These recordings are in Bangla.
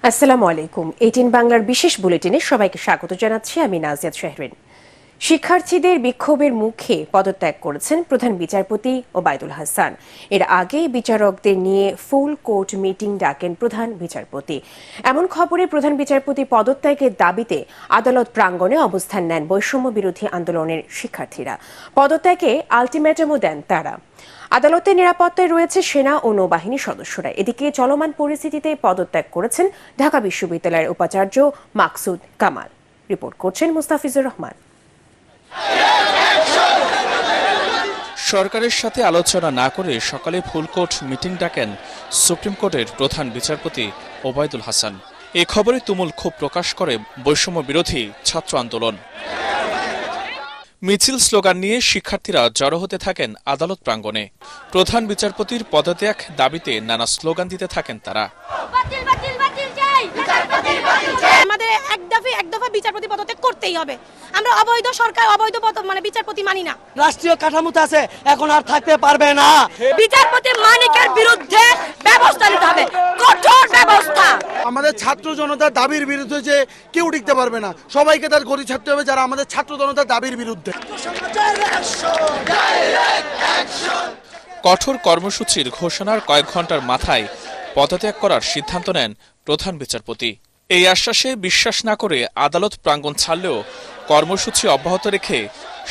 আসসালামু আলাইকুম। 18 বাংলার বিশেষ বুলেটিনে সবাইকে স্বাগত জানাচ্ছি আমি নাজিয়াত শাহরিন। শিক্ষার্থীদের বিক্ষোভের মুখে পদত্যাগ করেছেন প্রধান বিচারপতি ওবায়দুল হাসান। এর আগে বিচারকদের নিয়ে ফুল কোর্ট মিটিং ডাকেন প্রধান বিচারপতি। এমন খবরে প্রধান বিচারপতি পদত্যাগের দাবিতে আদালত প্রাঙ্গণে অবস্থান নেন বৈষম্য বিরোধী আন্দোলনের শিক্ষার্থীরা। পদত্যাগে আলটিমেটামও দেন তারা। আদালতের নিরাপত্তায় রয়েছে সেনা ও নৌবাহিনীর সদস্যরা। এদিকে চলমান পরিস্থিতিতে পদত্যাগ করেছেন ঢাকা বিশ্ববিদ্যালয়ের উপাচার্য মাকসুদ কামাল। রিপোর্ট করছেন মুস্তাফিজুর রহমান। সরকারের সাথে আলোচনা না করে সকালে ফুলকোর্ট মিটিং ডাকেন সুপ্রিম কোর্টের প্রধান বিচারপতি ওবায়দুল হাসান। এ খবরে তুমুল ক্ষোভ প্রকাশ করে বৈষম্য বিরোধী ছাত্র আন্দোলন। মিছিল স্লোগান নিয়ে শিক্ষার্থীরা জড়ো হতে থাকেন আদালত প্রাঙ্গণে। প্রধান বিচারপতির পদত্যাগ দাবিতে নানা স্লোগান দিতে থাকেন তারা। আমাদের এক দফা বিচারপতি পদত্যাগ করতেই হবে। আমরা অবৈধ সরকার, অবৈধ বিচারপতি মানি না। রাষ্ট্রীয় কাঠামোতে আছে, এখন আর থাকতে পারবে না। বিচারপতি মানিকের বিরুদ্ধে ব্যবস্থা নিতে হবে, কঠোর ব্যবস্থা। আমাদের ছাত্র জনতার দাবির বিরুদ্ধে যে কেউ টিকতে পারবে না। সবাইকে তার গদি ছাড়তে হবে যারা আমাদের ছাত্র জনতার দাবির বিরুদ্ধে। কঠোর কর্মসূচির ঘোষণার কয়েক ঘন্টার মাথায় পদত্যাগ করার সিদ্ধান্ত নেন প্রধান বিচারপতি। এই আশ্বাসে বিশ্বাস না করে আদালত প্রাঙ্গণ ছাড়লেও কর্মসূচি অব্যাহত রেখে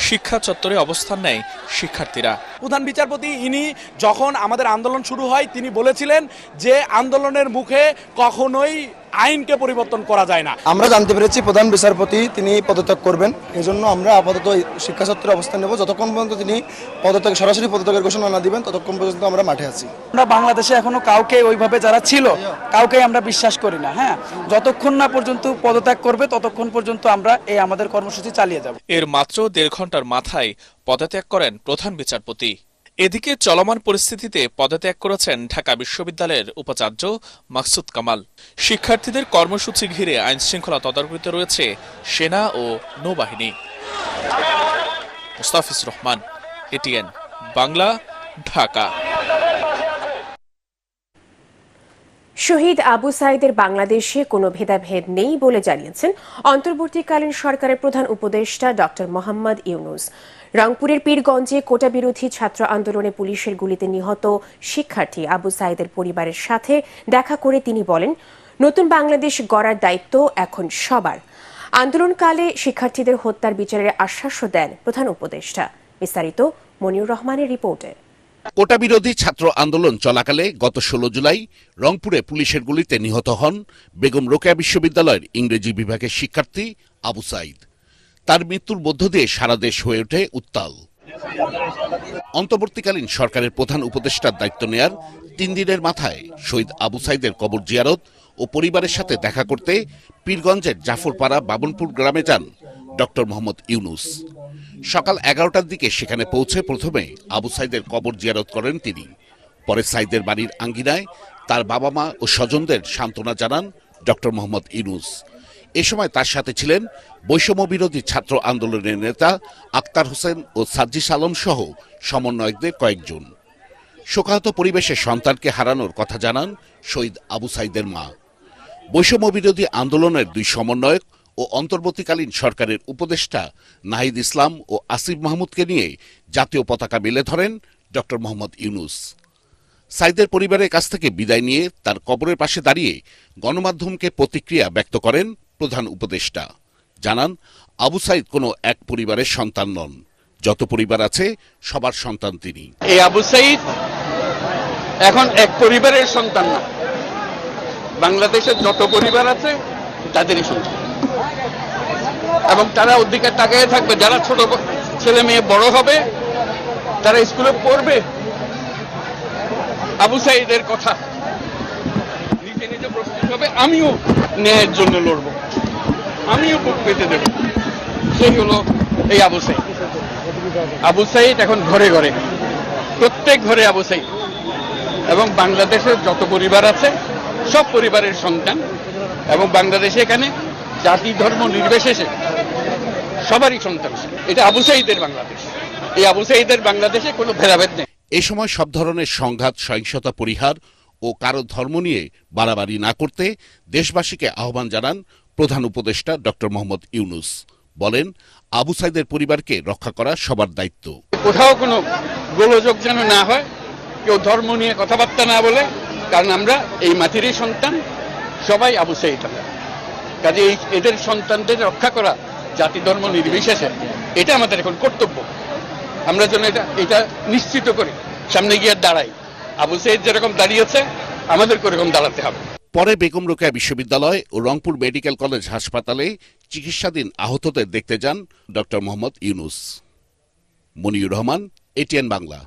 শিক্ষা চত্বরে অবস্থান নেয় শিক্ষার্থীরা। প্রধান বিচারপতি ইনি যখন আমাদের আন্দোলন শুরু হয় তিনি বলেছিলেন যে আন্দোলনের মুখে কখনোই আইনকে পরিবর্তন করা যায় না। আমরা জানতে পেরেছি প্রধান বিচারপতি তিনি পদত্যাগ করবেন। এজন্য আমরা আপাতত শিক্ষা চত্বরে অবস্থান নেব। যতক্ষণ পর্যন্ত তিনি সরাসরি পদত্যাগের ঘোষণা না দিবেন ততক্ষণ পর্যন্ত আমরা মাঠে আছি। আমরা বাংলাদেশে এখনো কাউকে ওইভাবে যারা ছিল কাউকে আমরা বিশ্বাস করি না। যতক্ষণ না পর্যন্ত পদত্যাগ করবে ততক্ষণ পর্যন্ত আমরা এই আমাদের কর্মসূচি চালিয়ে যাব। এর মাত্র 1.5 ঘন্টার মাথায় পদত্যাগ করেন প্রধান বিচারপতি। এদিকে চলমান পরিস্থিতিতে পদত্যাগ করেছেন ঢাকা বিশ্ববিদ্যালয়ের উপাচার্য মাকসুদ কামাল। শিক্ষার্থীদের কর্মসূচি ঘিরে আইন শৃঙ্খলা তদারকিতে রয়েছে সেনা ও নৌবাহিনী। মুস্তাফিজুর রহমান, এটিএন বাংলা, ঢাকা। শহীদ আবু সাইদের বাংলাদেশে কোনো ভেদাভেদ নেই বলে জানিয়েছেন অন্তর্বর্তীকালীন সরকারের প্রধান উপদেষ্টা ডক্টর মোহাম্মদ ইউনুস। রংপুরের পীরগঞ্জে কোটা বিরোধী ছাত্র আন্দোলনে পুলিশের গুলিতে নিহত শিক্ষার্থী আবু সাইদের পরিবারের সাথে দেখা করে তিনি বলেন, নতুন বাংলাদেশ গড়ার দায়িত্ব এখন সবার। আন্দোলনকালে শিক্ষার্থীদের হত্যার বিচারের আশ্বাসও দেন প্রধান উপদেষ্টা। বিস্তারিত মনিউর রহমানের রিপোর্টে। কোটা বিরোধী ছাত্র আন্দোলন চলাকালে গত 16 জুলাই রংপুরে পুলিশের গুলিতে নিহত হন বেগম রোকেয়া বিশ্ববিদ্যালয়ের ইংরেজি বিভাগের শিক্ষার্থী আবু সাইদ। তার মৃত্যুর মধ্য দিয়ে সারা দেশ হয়ে ওঠে উত্তাল। অন্তর্বর্তীকালীন সরকারের প্রধান উপদেষ্টার দায়িত্ব নেয়ার 3 দিনের মাথায় শহীদ আবু সাইদের কবর জিয়ারত ও পরিবারের সাথে দেখা করতে পীরগঞ্জের জাফরপাড়া বাবনপুর গ্রামে যান ডক্টর মোহাম্মদ ইউনুস। সকাল 11টার দিকে সেখানে পৌঁছে প্রথমে আবু সাইদের কবর জিয়ারত করেন তিনি। পরে সাইদের বাড়ির আঙ্গিনায় তার বাবা মা ও স্বজনদের সান্ত্বনা জানান ডক্টর মোহাম্মদ ইউনুস। এ সময় তার সাথে ছিলেন বৈষম্য বিরোধী ছাত্র আন্দোলনের নেতা আক্তার হোসেন ও সাজ্জিস আলম সহ সমন্বয়কদের কয়েকজন। শোকাহত পরিবেশে সন্তানকে হারানোর কথা জানান শহীদ আবু সাইদের মা। বৈষম্য বিরোধী আন্দোলনের 2 সমন্বয়ক ও অন্তর্বর্তীকালীন সরকারের উপদেষ্টা নাহিদ ইসলাম ও আসিফ মাহমুদকে নিয়ে জাতীয় পতাকা মেলে ধরেন ডক্টর মোহাম্মদ ইউনুস। সাইদের পরিবারের কাছ থেকে বিদায় নিয়ে তার কবরের পাশে দাঁড়িয়ে গণমাধ্যমকে প্রতিক্রিয়া ব্যক্ত করেন প্রধান উপদেষ্টা। জানান, আবু সাইদ কোনো এক পরিবারের সন্তান নন, যত পরিবার আছে সবার সন্তান তিনি। এই আবু সাইদ এখন এক পরিবারের সন্তান না, বাংলাদেশের যত পরিবার আছে তাদেরই সন্তান, এবং তারা অধিকার তাকায় থাকবে। যারা ছোট ছেলে মেয়ে বড় হবে, তারা স্কুলে পড়বে, আবু সাইদের কথা নিজে নিজে প্রস্তুত হবে, আমিও ন্যায়ের জন্য লড়ব, আমিও বুক পেতে দেব। সেই হলো এই আবু সাইদ। আবু সাইদ এখন ঘরে ঘরে, প্রত্যেক ঘরে আবু সাইদ, এবং বাংলাদেশের যত পরিবার আছে সব পরিবারের সন্তান, এবং বাংলাদেশে এখানে জাতি ধর্ম নির্বিশেষে সবারই সন্তান। এটা আবু সাইদের বাংলাদেশ। এই আবু সাইদের বাংলাদেশে কোনো ভেদাভেদ নেই। এই সময় সব ধরনের সংঘাত সহিংসতা পরিহার ও কারো ধর্ম নিয়ে বাড়াবাড়ি না করতে দেশবাসীকে আহ্বান জানান প্রধান উপদেষ্টা ডক্টর মোহাম্মদ ইউনূস। বলেন, আবু সাইদের পরিবারকে রক্ষা করা সবার দায়িত্ব। কোথাও কোনো গোলযোগ যেন না হয়, কেউ ধর্ম নিয়ে কথাবার্তা না বলে, কারণ আমরা এই মাটিরই সন্তান, সবাই আবু সাইদ। কাজে এদের সন্তানদের রক্ষা করা জাতি ধর্ম নির্বিশেষে এটা আমাদের এখন কর্তব্য। আমরা যেন এটা নিশ্চিত করি, সামনে গিয়ে দাঁড়াই। আবু সাইদ যেরকম দাঁড়িয়েছে আমাদেরকে ওরকম দাঁড়াতে হবে। পরে বেগম রোকেয়া বিশ্ববিদ্যালয় ও রংপুর মেডিকেল কলেজ হাসপাতালে চিকিৎসাধীন আহতদের দেখতে যান ডক্টর মোহাম্মদ ইউনূস। মনিউর রহমান, এটিএন বাংলা।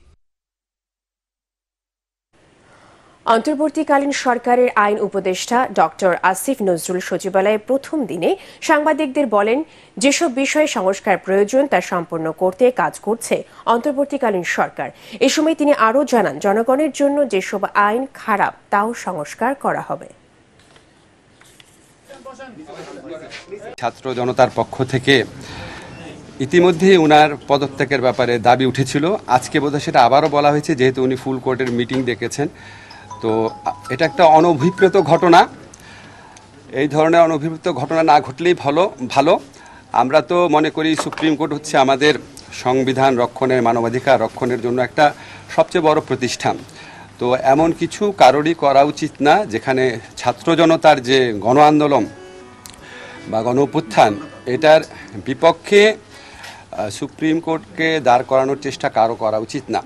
অন্তর্বর্তীকালীন সরকারের আইন উপদেষ্টা ডক্টর আসিফ নজরুল সচিবালয়ে প্রথম দিনে সাংবাদিকদের বলেন, যেসব বিষয়ে সংস্কার প্রয়োজন তা সম্পন্ন করতে কাজ করছে অন্তর্বর্তীকালীন সরকার। এ সময় তিনি আরও জানান, জনগণের জন্য যেসব আইন খারাপ তাও সংস্কার করা হবে। ছাত্র জনতার পক্ষ থেকে ইতিমধ্যে উনার পদত্যাগের ব্যাপারে দাবি উঠেছিল। আজকে বোধহয় সেটা আবারও বলা হয়েছে, যেহেতু উনি ফুল কোর্টের মিটিং ডেকেছেন। তো এটা একটা অনভিপ্রেত ঘটনা। এই ধরনের অনভিপ্রেত ঘটনা না ঘটলেই ভালো। আমরা তো মনে করি সুপ্রিম কোর্ট হচ্ছে আমাদের সংবিধান রক্ষণের, মানবাধিকার রক্ষণের জন্য একটা সবচেয়ে বড় প্রতিষ্ঠান। তো এমন কিছু কারোরই করা উচিত না যেখানে ছাত্র জনতার যে গণ আন্দোলন বা গণ অভ্যুত্থান, এটার বিপক্ষে সুপ্রিম কোর্টকে দাঁড় করানোর চেষ্টা কারো করা উচিত না।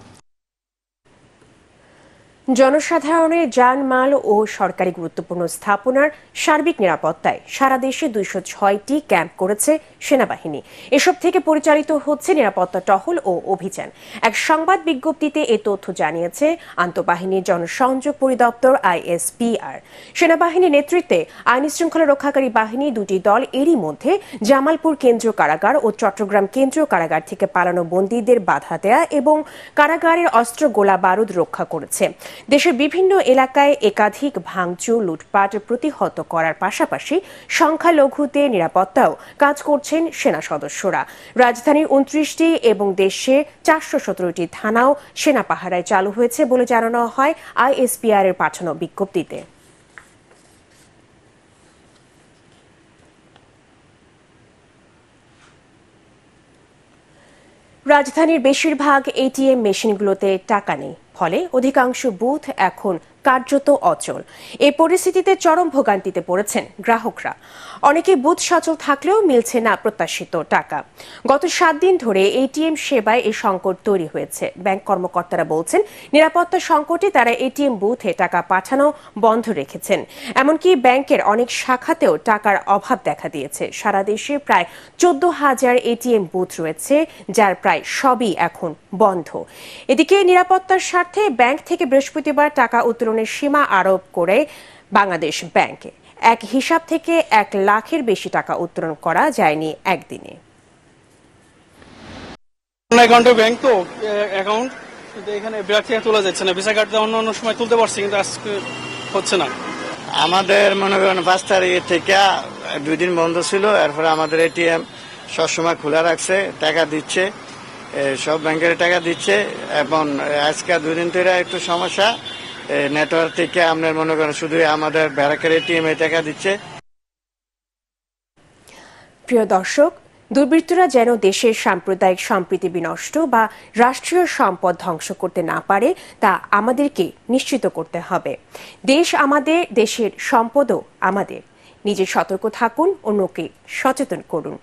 জনসাধারণের জানমাল ও সরকারি গুরুত্বপূর্ণ স্থাপনার সার্বিক নিরাপত্তায় সারা দেশে 206টি ক্যাম্প করেছে সেনাবাহিনী। এসব থেকে পরিচালিত হচ্ছে নিরাপত্তা টহল ও অভিযান। এক সংবাদ বিজ্ঞপ্তিতে এ তথ্য জানিয়েছে আন্তঃবাহিনী জনসংযোগ পরিদপ্তর ISPR। সেনাবাহিনীর নেতৃত্বে আইন শৃঙ্খলা রক্ষাকারী বাহিনী দুটি দল এরই মধ্যে জামালপুর কেন্দ্রীয় কারাগার ও চট্টগ্রাম কেন্দ্রীয় কারাগার থেকে পালানো বন্দীদের বাধা দেয়া এবং কারাগারের অস্ত্র গোলা বারুদ রক্ষা করেছে। দেশের বিভিন্ন এলাকায় একাধিক ভাঙচুর, লুটপাট প্রতিহত করার পাশাপাশি সংখ্যালঘুদের নিরাপত্তাও কাজ করছেন সেনা সদস্যরা। রাজধানীর 29টি এবং দেশের 417টি থানাও সেনা পাহারায় চালু হয়েছে বলে জানানো হয় ISPR এর পাঠানো বিজ্ঞপ্তিতে। রাজধানীর বেশিরভাগ ATM মেশিনগুলোতে টাকা নেই, ফলে অধিকাংশ বুথ এখন কার্যত অচল। এই পরিস্থিতিতে চরম ভোগান্তিতে পড়েছেন গ্রাহকরা। অনেকে বুথ সচল থাকলেও মিলছে না প্রত্যাশিত টাকা। গত 7 দিন ধরে ATM সেবায় এই সংকট তৈরি হয়েছে। ব্যাংক কর্মকর্তারা বলছেন, নিরাপত্তা সংকটে তারা ATM বুথে টাকা পাঠানো বন্ধ রেখেছেন। এমনকি ব্যাংকের অনেক শাখাতেও টাকার অভাব দেখা দিয়েছে। সারা দেশে প্রায় 14,000 ATM বুথ রয়েছে, যার প্রায় সবই এখন বন্ধ। এদিকে নিরাপত্তার স্বার্থে ব্যাংক থেকে বৃহস্পতিবার টাকা উত্তোলনের সীমা আরোপ করে বাংলাদেশ ব্যাংকে এক হিসাব থেকে 1 লাখের বেশি টাকা উত্তোলন করা যায়নি একদিনে। অ্যাকাউন্টে ব্যাংক তো অ্যাকাউন্ট, কিন্তু এখানে ব্যাংকে তোলা যাচ্ছে না। ভিসা কার্ড অন্য সময় তুলতে পারছি, কিন্তু আজকে হচ্ছে না। আমাদের মনে করেন 5 তারিখ থেকে 2 দিন বন্ধ ছিল। এরপরে আমাদের ATM সবসময় খোলা রাখছে, টাকা দিচ্ছে, সব ব্যাংকের টাকা দিচ্ছে। এবং আজকে 2 দিন ধরে একটু সমস্যা, নেটওয়ার্ক থেকে আপনার মনে করেন শুধু আমাদের ব্যারাকের ATM টাকা দিচ্ছে। প্রিয় দর্শক, দুর্বৃত্তরা যেন দেশের সাম্প্রদায়িক সম্প্রীতি বিনষ্ট বা রাষ্ট্রীয় সম্পদ ধ্বংস করতে না পারে তা আমাদেরকে নিশ্চিত করতে হবে। দেশ আমাদের, দেশের সম্পদও আমাদের। নিজে সতর্ক থাকুন, অন্যকে সচেতন করুন।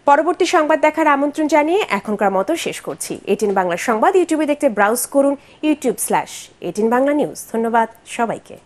পরবর্তী সংবাদ দেখার আমন্ত্রণ জানিয়ে এখনকার মতো শেষ করছি। এটিএন বাংলা সংবাদ ইউটিউবে দেখতে ব্রাউজ করুন youtube/18 বাংলা নিউজ। ধন্যবাদ সবাইকে।